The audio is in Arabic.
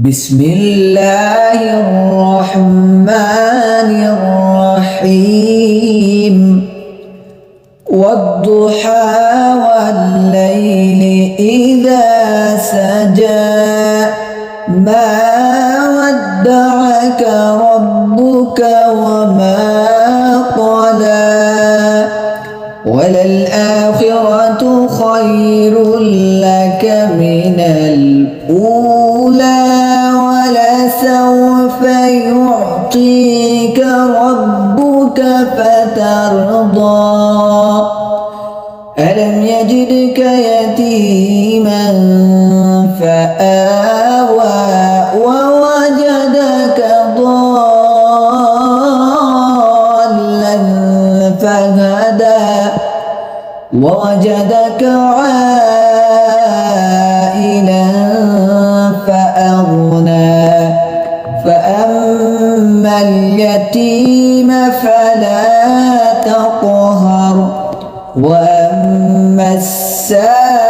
بسم الله الرحمن الرحيم والضحى والليل إذا سجى ما ودعك ربك وما قلى وللآخرة خير لك من الأولى ولسوف يعطيك ربك فترضى ألم يجدك يتيما فآوى ووجدك ضالا فهدى ووجدك عائلا فأغنى فأما اليتيم فلا تقهر وأما السائل